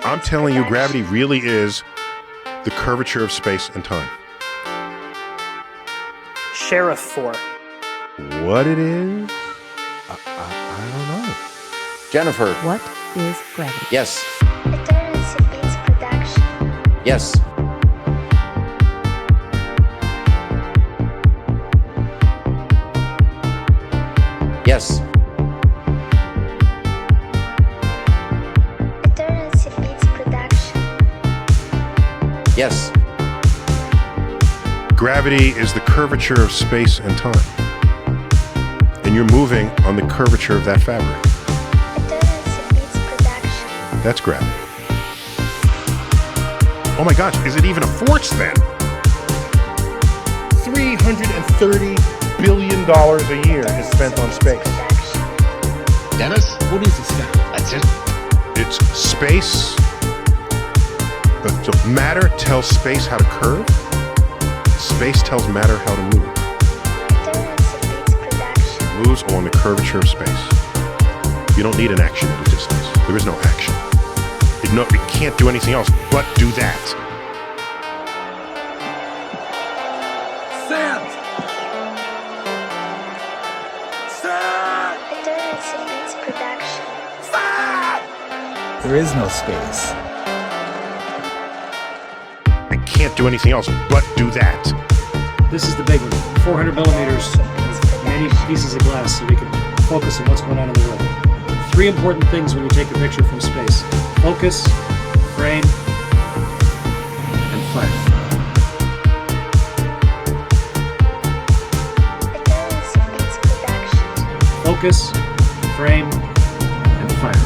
I'm telling you, gravity really is the curvature of space and time. Sheriff 4. What it is? I don't know. Jennifer. What is gravity? Yes. Eternity beats production. Yes. Yes. Eternity beats production. Yes. Gravity is the curvature of space and time. And you're moving on the curvature of that fabric. Eternity beats production. That's gravity. Oh my gosh, is it even a force then? $330 billion a year is spent on space. Dennis, what is this guy? That's it. It's space. The matter tells space how to curve. Space tells matter how to move. Eternity beats production. Moves along the curvature of space. You don't need an action at a distance. There is no action. It can't do anything else but do that. Sand! Sand! Eternity beats production. Sand! There is no space. It can't do anything else but do that. This is the big one. 400 millimeters of many pieces of glass so we can focus on what's going on in the world. 3 important things when you take a picture from space. Focus, frame, and fire. Eternity beats production. Focus, frame, and fire.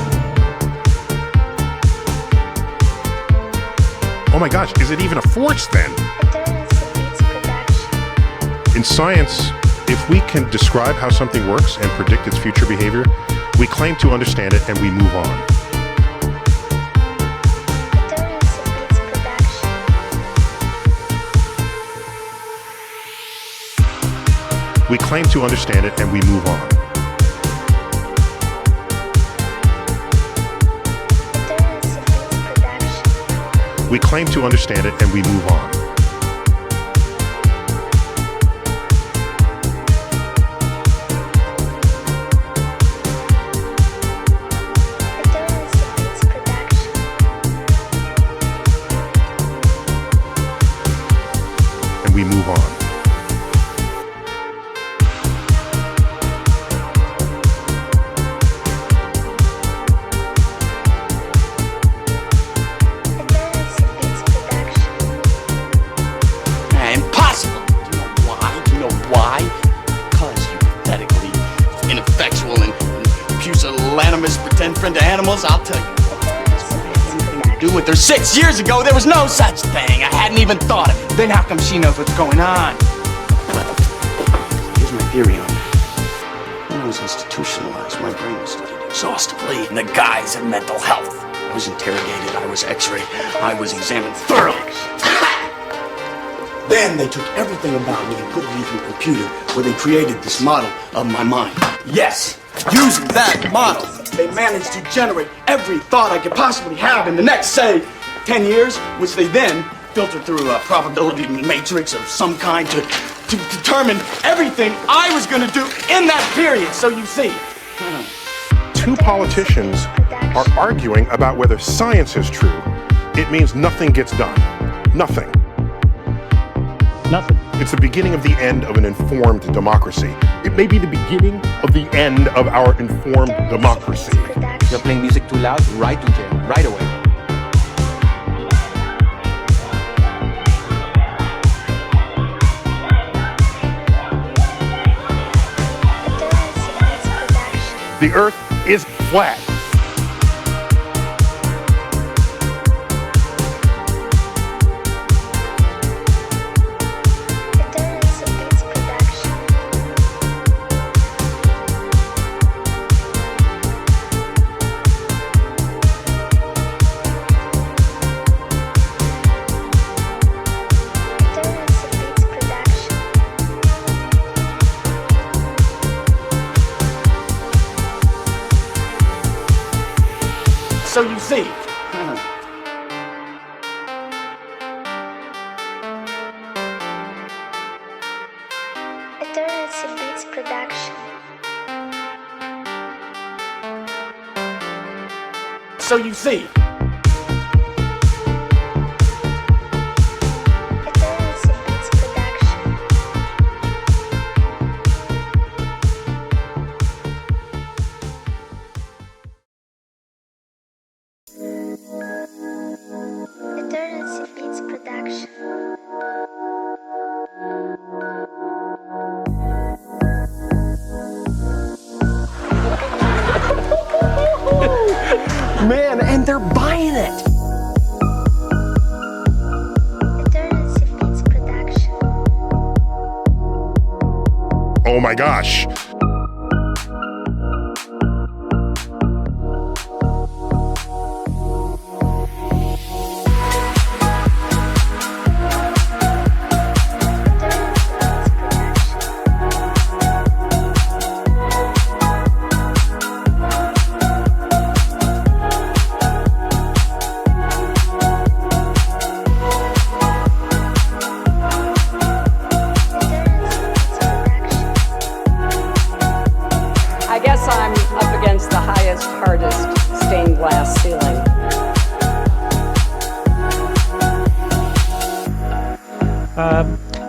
Oh my gosh, is it even a force then? Eternity beats production. In science, if we can describe how something works and predict its future behavior, we claim to understand it and we move on. Eternity beats production. We claim to understand it and we move on. Eternity beats production. We claim to understand it and we move on. Eternity beats production. And we move on. Eternity beats production. Impossible! Do you know why? Do you know why? Because you pathetically ineffectual and pusillanimous pretend friend to animals, I'll tell you. Do with her 6 years ago, there was no such thing. I hadn't even thought of it. Then how come she knows what's going on? Here's my theory on it. When I was institutionalized, my brain was studied exhaustively in the guise of mental health. I was interrogated, I was x-rayed, I was examined thoroughly. Then they took everything about me and put it into a computer where they created this model of my mind. Yes, using that model, they managed to generate every thought I could possibly have in the next, say, 10 years, which they then filtered through a probability matrix of some kind to determine everything I was going to do in that period. So you see. 2 politicians are arguing about whether science is true. It means nothing gets done. Nothing. Nothing. It's the beginning of the end of an informed democracy. It may be the beginning of the end of our informed democracy. You're playing music too loud, right to jail, right away. Eternity beats production. The Earth is flat. Eternity beats production. Eternity beats production. So you see, Eternity Beats Production. So you see, Eternity Beats Production. Eternity Beats Production. Man, and they're buying it. Eternity Beats Production. Oh my gosh. I guess I'm up against the highest, hardest stained glass ceiling.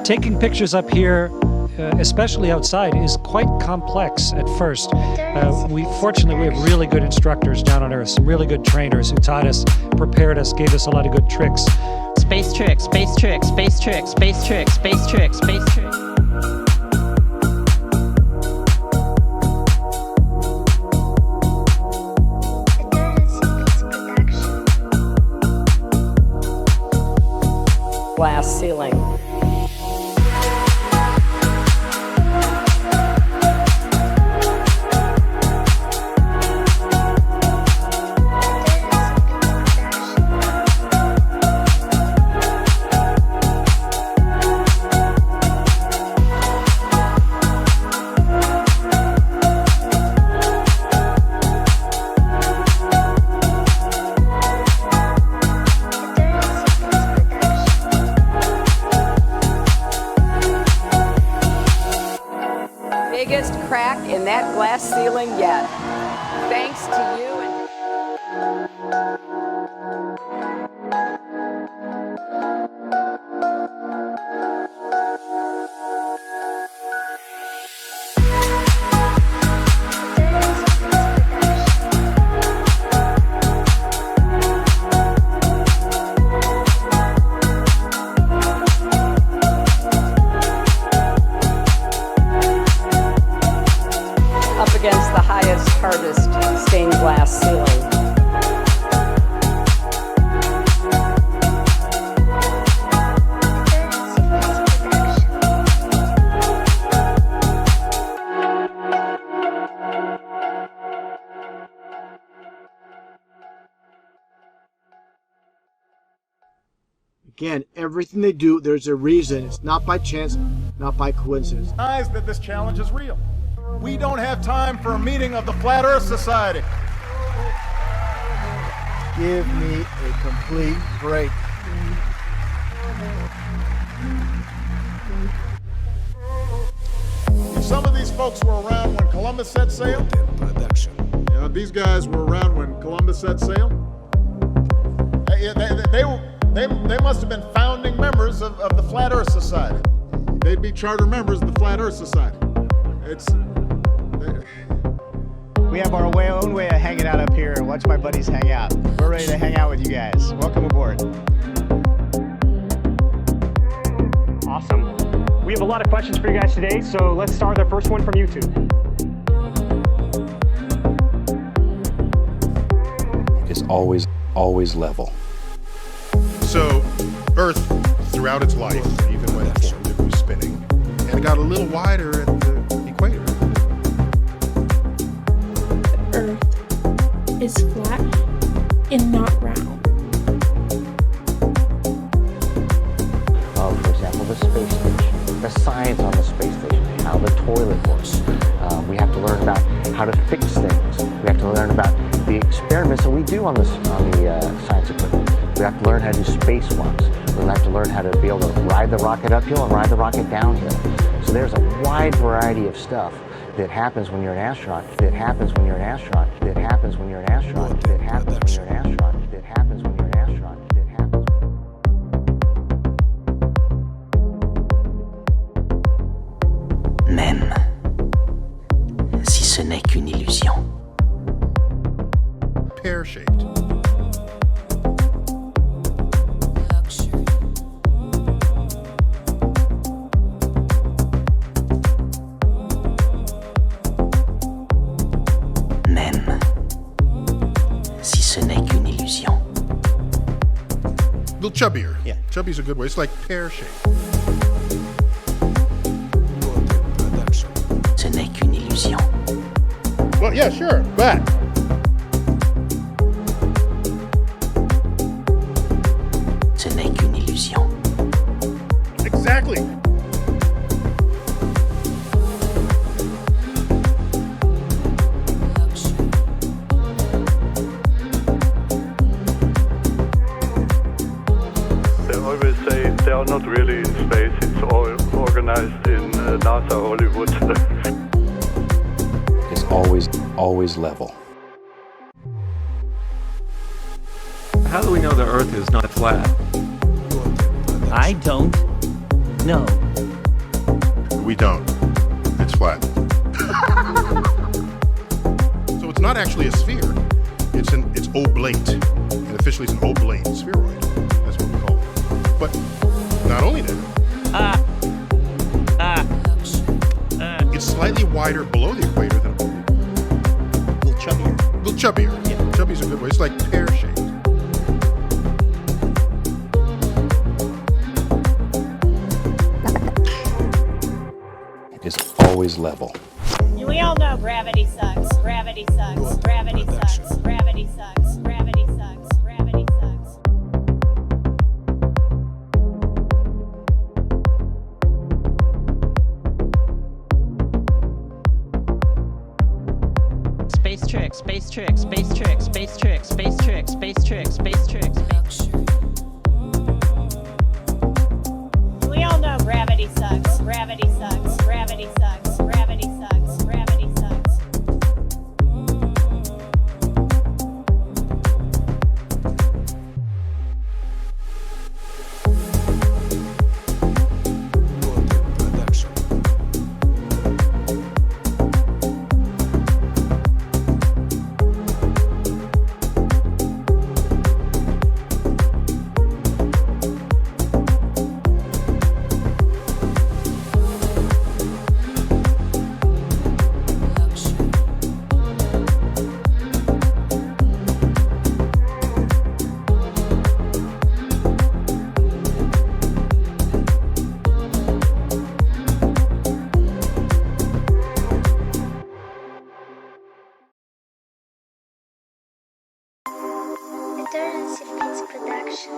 Taking pictures up here, especially outside, is quite complex at first. Fortunately, we have really good instructors down on Earth, some really good trainers who taught us, prepared us, gave us a lot of good tricks. Space trick, space trick, space trick, space trick, space trick, space trick. Eternity Beats Production. Glass ceiling. Biggest crack in that glass ceiling yet. Thanks to you and up against the highest, hardest stained glass ceiling. Again, everything they do, there's a reason. It's not by chance, not by coincidence. Recognize that this challenge is real. We don't have time for a meeting of the Flat Earth Society. Give me a complete break. Some of these folks were around when Columbus set sail. These guys were around when Columbus set sail. They must have been founding members of the Flat Earth Society. They'd be charter members of the Flat Earth Society. We have our own way of hanging out up here and watch my buddies hang out. We're ready to hang out with you guys. Welcome aboard. Awesome. We have a lot of questions for you guys today, so let's start with the first one from YouTube. Is always level. So, Earth, throughout its life, even when it formed, it was spinning, and it got a little wider at the equator. Earth is flat and not round. For example, the space station, the science on the space station, how the toilet works. We have to learn about how to fix things. We have to learn about the experiments that we do on the science equipment. We have to learn how to do spacewalks. We have to learn how to be able to ride the rocket uphill and ride the rocket downhill. So there's a wide variety of stuff that happens when you're an astronaut, that happens when you're an astronaut, that happens when you're an astronaut, that happens when you're an astronaut, that happens when you're an astronaut, that happens. Même si ce n'est qu'une illusion. Pear-shaped. Même si ce n'est qu'une illusion. A little chubbier. Yeah. Chubby's a good way. It's like pear-shaped. Ce n'est qu'une illusion. Well, yeah, sure. Back. Ce n'est qu'une illusion. Exactly. They always say they are not really in space. It's all organized in NASA Hollywood. It's always level. How do we know the Earth is not flat? I don't know. We don't. It's flat. So it's not actually a sphere. It's oblate. And officially it's an oblate spheroid. That's what we call it. But not only that, it's slightly wider below the equator than a little chubbier. A little chubbier. Yeah. Chubby's a good way. It's like pear-shaped. It's always level. We all know gravity sucks. Gravity sucks. Gravity sucks. Gravity sucks. Gravity sucks. Gravity sucks. Space trick, space trick, space trick, space trick, space trick, space trick, space trick, space trick. We all know gravity sucks. Gravity sucks. Gravity sucks. Gravity sucks. Gravity sucks. Eternity Beats production.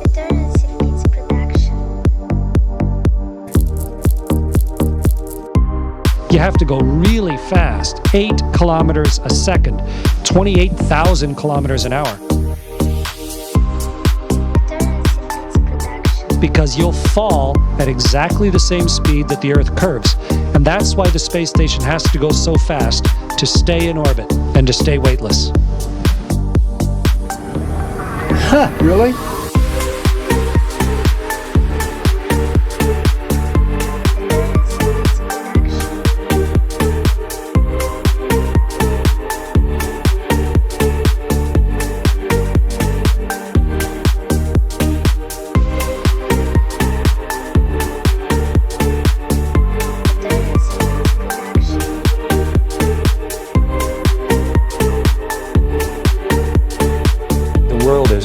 Eternity Beats production. You have to go really fast, 8 kilometers a second, 28,000 kilometers an hour. Because you'll fall at exactly the same speed that the Earth curves. And that's why the space station has to go so fast to stay in orbit and to stay weightless. Huh, really?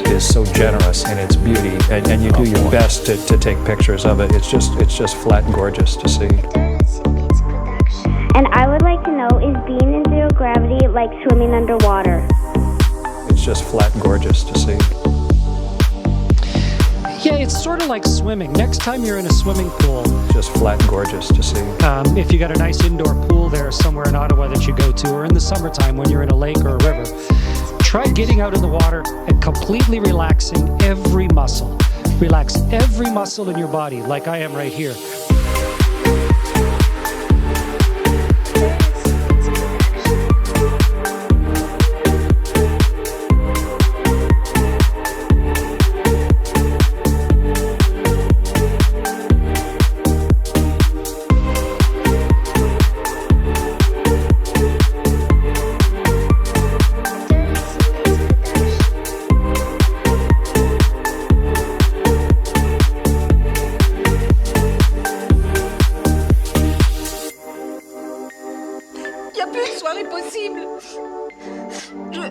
Is so generous in its beauty, and you do your best to take pictures of it. It's just flat and gorgeous to see. And I would like to know, is being in zero gravity like swimming underwater. It's just flat gorgeous to see. Yeah, it's sort of like swimming. Next time you're in a swimming pool, Just flat gorgeous to see. if you got a nice indoor pool there somewhere in Ottawa that you go to, or in the summertime when you're in a lake or a river, try getting out in the water and completely relaxing every muscle. Relax every muscle in your body, like I am right here.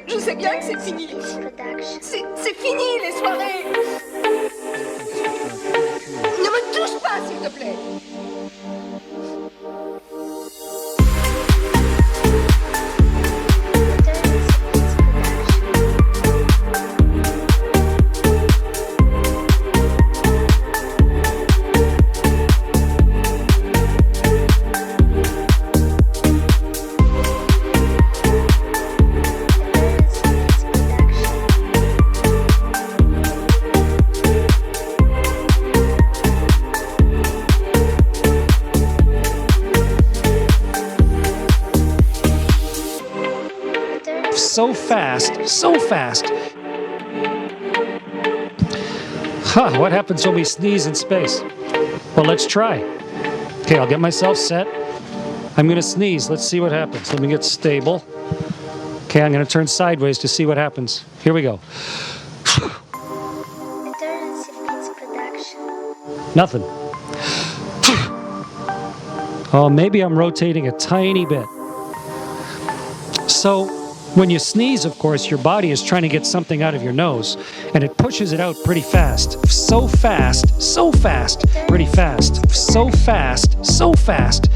Je sais bien que c'est fini. C'est fini les soirées. Ne me touche pas s'il te plaît. So fast, so fast. Huh, what happens when we sneeze in space? Well, let's try. Okay, I'll get myself set. I'm gonna sneeze. Let's see what happens. Let me get stable. Okay, I'm gonna turn sideways to see what happens. Here we go. Nothing. Oh, maybe I'm rotating a tiny bit. So, when you sneeze, of course, your body is trying to get something out of your nose, and it pushes it out pretty fast. So fast, so fast, pretty fast. So fast, so fast.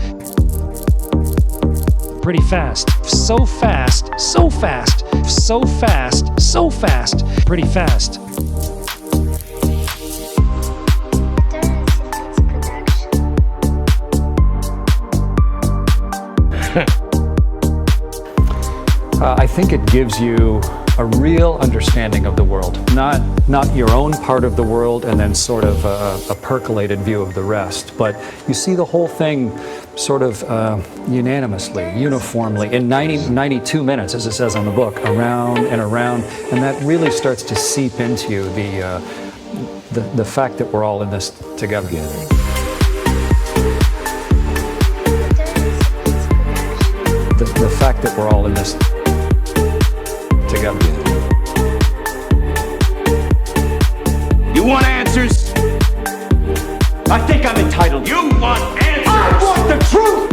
Pretty fast. So fast, so fast. So fast, so fast. Pretty fast. I think it gives you a real understanding of the world, not your own part of the world and then sort of a percolated view of the rest, but you see the whole thing sort of unanimously, uniformly, in 92 minutes, as it says on the book, around, and that really starts to seep into you, the fact that we're all in this together. The fact that we're all in this together. You want answers? I think I'm entitled. You want answers? I want the truth!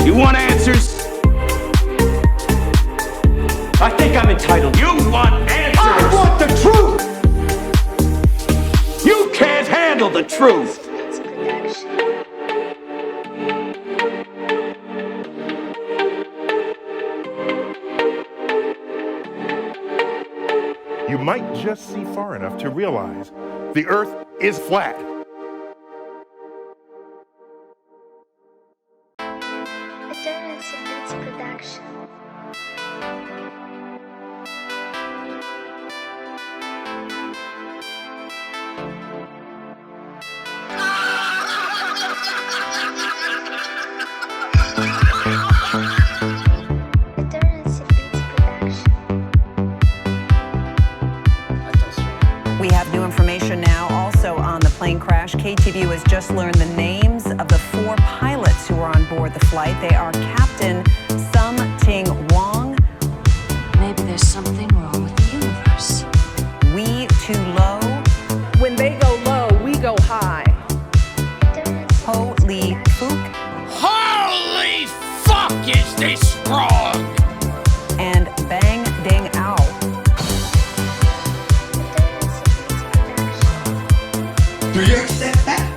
You want answers? I think I'm entitled. You want answers? I want the truth! You can't handle the truth! You might just see far enough to realize the Earth is flat. We have new information now also on the plane crash. KTVU has just learned the names of the 4 pilots who were on board the flight. They are Captain Sum Ting Wong. Maybe there's something wrong with the universe. We Too Low. When they go low, we go high. Ho Lee Fook. Holy fuck, is this strong! And Bang Ding Ao. Do you accept that?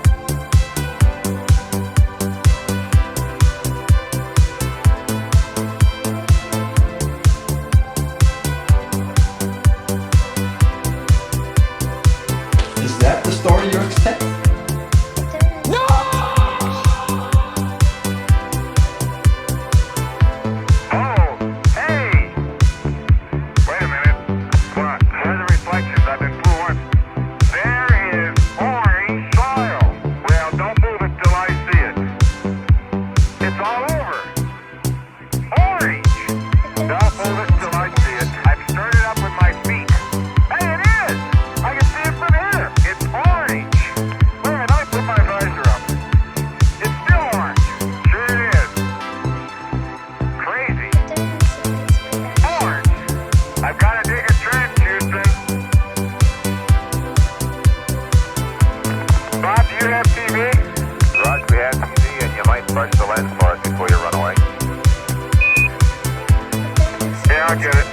I get it.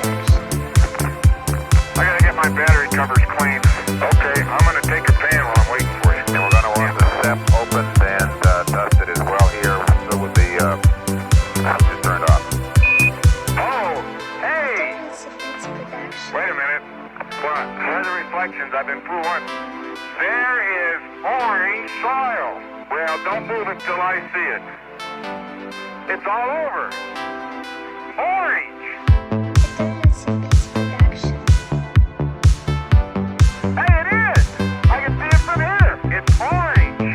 I gotta get my battery covers cleaned. Okay, I'm gonna take a pan while I'm waiting for you. And we're gonna want the step opened and dusted as well here. So with the switches turned off. Oh, hey! Wait a minute. What? Where are the reflections? I've been through one. There is orange soil. Well, don't move it till I see it. It's all over. Orange! Hey, it is! I can see it from here. It's orange.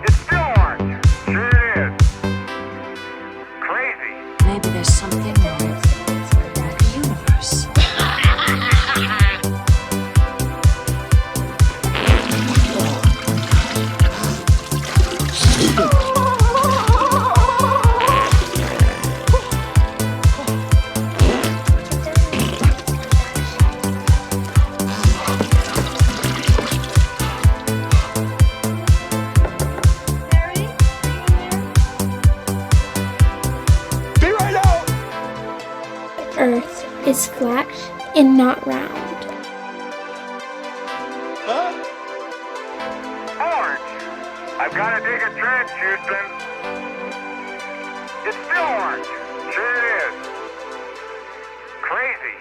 It's still orange. Sure it is. Crazy. Maybe there's something wrong with the universe. Earth is flat and not round. Orange. I've got to dig a trench, Houston. It's still orange. Sure it is. Crazy.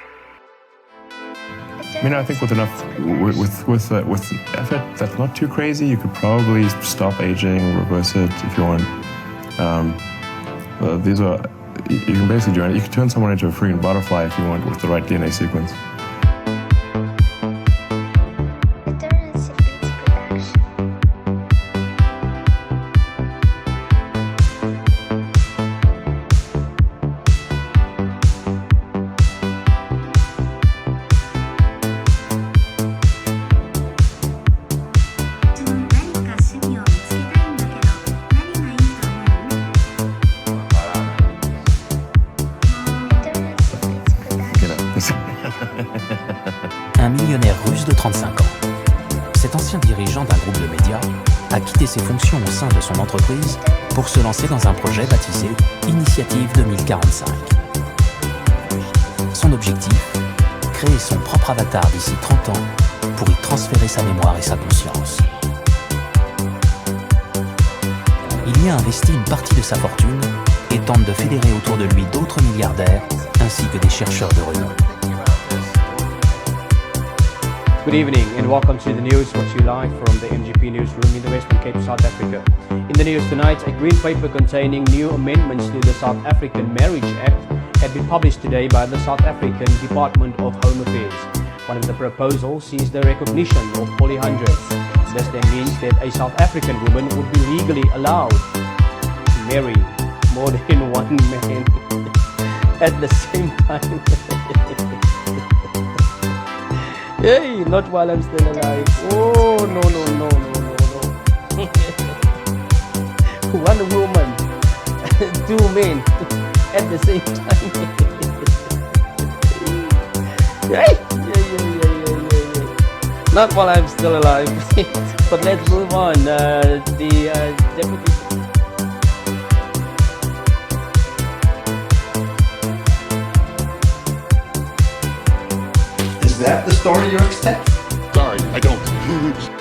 I mean, I think with enough, with effort that's not too crazy, you could probably stop aging, reverse it if you want. These are, you can basically do it. You can turn someone into a freaking butterfly if you want with the right DNA sequence. Un millionnaire russe de 35 ans. Cet ancien dirigeant d'un groupe de médias a quitté ses fonctions au sein de son entreprise pour se lancer dans un projet baptisé Initiative 2045. Son objectif, créer son propre avatar d'ici 30 ans pour y transférer sa mémoire et sa conscience. Il y a investi une partie de sa fortune et tente de fédérer autour de lui d'autres milliardaires ainsi que des chercheurs de renom. Good evening and welcome to the news what you like from the MGP newsroom in the Western Cape, South Africa. In the news tonight, a green paper containing new amendments to the South African Marriage Act had been published today by the South African Department of Home Affairs. One of the proposals sees the recognition of polyandry. This then means that a South African woman would be legally allowed to marry more than one man at the same time. Hey, not while I'm still alive. Oh, no. One woman, two men at the same time. Yeah. Not while I'm still alive. But let's move on. The deputy. Is that the story you expect? Sorry, I don't.